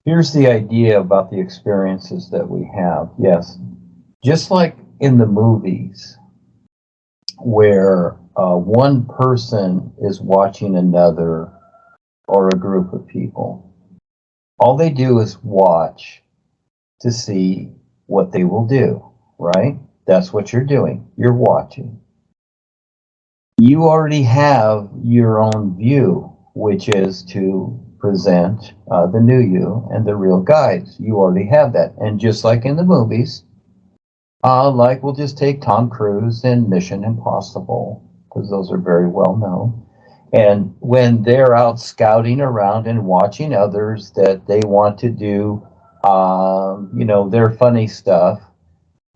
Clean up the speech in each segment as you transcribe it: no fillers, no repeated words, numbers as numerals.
Here's the idea about the experiences that we have. Yes, just like in the movies, where one person is watching another or a group of people, all they do is watch to see what they will do, right? That's what you're doing. You're watching. You already have your own view, which is to present the NUUU and the real guides. You already have that. And just like in the movies, like we'll just take Tom Cruise in Mission Impossible, because those are very well known. And when they're out scouting around and watching others that they want to do, their funny stuff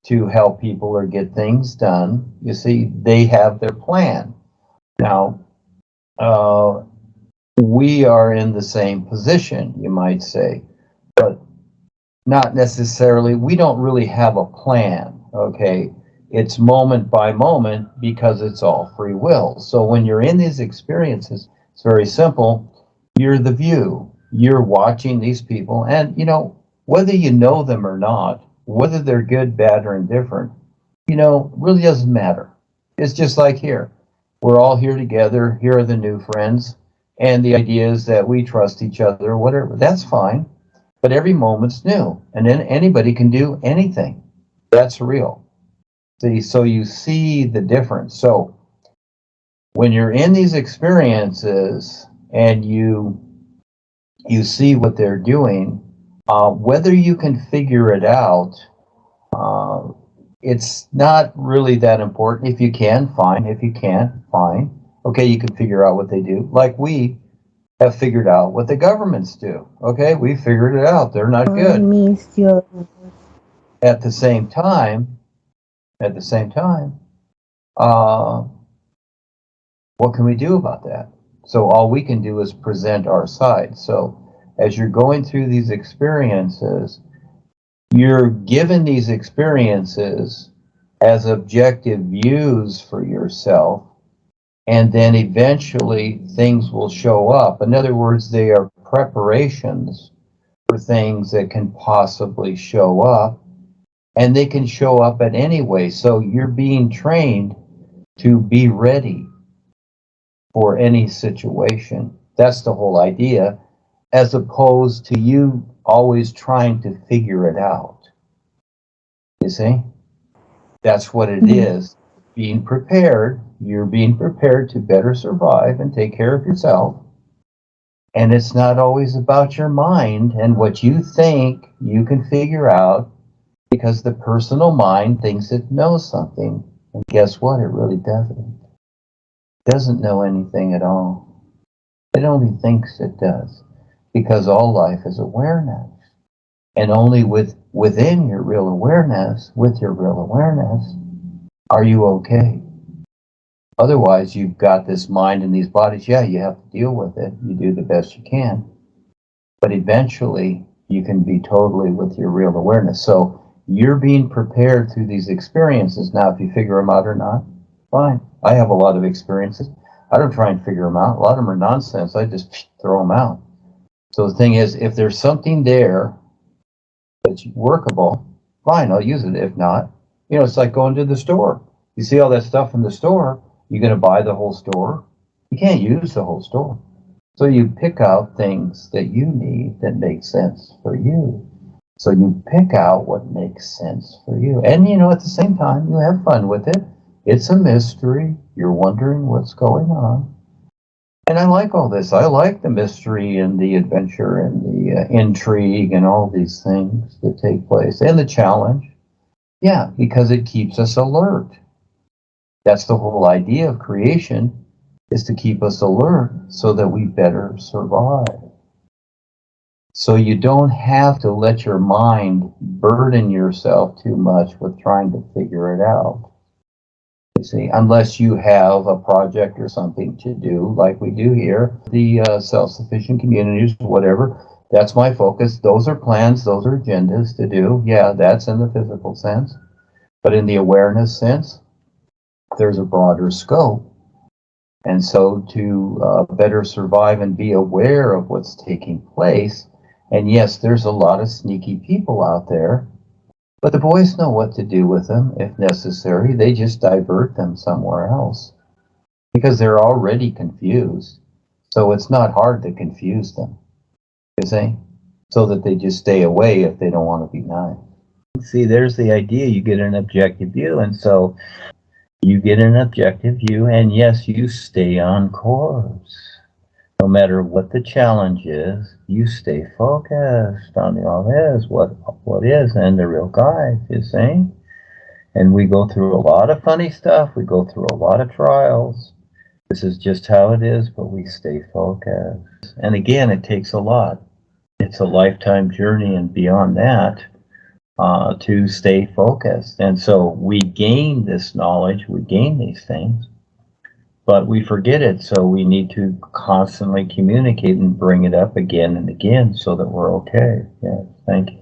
to help people or get things done, you see, they have their plan. Now, we are in the same position, you might say, but not necessarily. We don't really have a plan, okay? It's moment by moment because it's all free will. So when you're in these experiences, it's very simple. You're the view. You're watching these people, and whether you know them or not, whether they're good, bad, or indifferent, really doesn't matter. It's just like here. We're all here together. Here are the new friends. And the idea is that we trust each other, whatever. That's fine. But every moment's new. And then anybody can do anything. That's real. See, so you see the difference. So when you're in these experiences and you see what they're doing, whether you can figure it out, it's not really that important. If you can, fine. If you can't, fine. Okay, you can figure out what they do. Like we have figured out what the governments do. Okay, we figured it out. They're not good. At the same time, what can we do about that? So all we can do is present our side. So as you're going through these experiences, you're given these experiences as objective views for yourself, and then eventually things will show up. In other words, they are preparations for things that can possibly show up, and they can show up at any way. So you're being trained to be ready for any situation. That's the whole idea, as opposed to you always trying to figure it out. You see? That's what it is. Being prepared. You're being prepared to better survive and take care of yourself. And it's not always about your mind and what you think you can figure out, because the personal mind thinks it knows something. And guess what? It really doesn't. It doesn't know anything at all. It only thinks it does, because all life is awareness. And only within your real awareness, with your real awareness, are you okay. Otherwise, you've got this mind and these bodies. Yeah, you have to deal with it. You do the best you can. But eventually, you can be totally with your real awareness. So you're being prepared through these experiences. Now, if you figure them out or not, fine. I have a lot of experiences. I don't try and figure them out. A lot of them are nonsense. I just throw them out. So the thing is, if there's something there that's workable, fine, I'll use it. If not, it's like going to the store. You see all that stuff in the store, you're going to buy the whole store? You can't use the whole store. So you pick out things that you need that make sense for you. So you pick out what makes sense for you. And, at the same time, you have fun with it. It's a mystery. You're wondering what's going on. And I like all this. I like the mystery and the adventure and the intrigue and all these things that take place. And the challenge. Yeah, because it keeps us alert. That's the whole idea of creation, is to keep us alert so that we better survive. So you don't have to let your mind burden yourself too much with trying to figure it out. You see, unless you have a project or something to do, like we do here, the self-sufficient communities, whatever. That's my focus. Those are plans, those are agendas to do. Yeah, that's in the physical sense. But in the awareness sense, there's a broader scope. And so to better survive and be aware of what's taking place, And yes, there's a lot of sneaky people out there, but the boys know what to do with them if necessary. They just divert them somewhere else because they're already confused. So it's not hard to confuse them, you see, so that they just stay away if they don't want to be nice. See, there's the idea. You get an objective view, and so you get an objective view, and yes, you stay on course. No matter what the challenge is, you stay focused on the all-is, what is, and the real guide, you see? And we go through a lot of funny stuff. We go through a lot of trials. This is just how it is, but we stay focused. And again, it takes a lot. It's a lifetime journey and beyond that to stay focused. And so we gain this knowledge, we gain these things, but we forget it. So we need to constantly communicate and bring it up again and again so that we're okay. Yeah, thank you.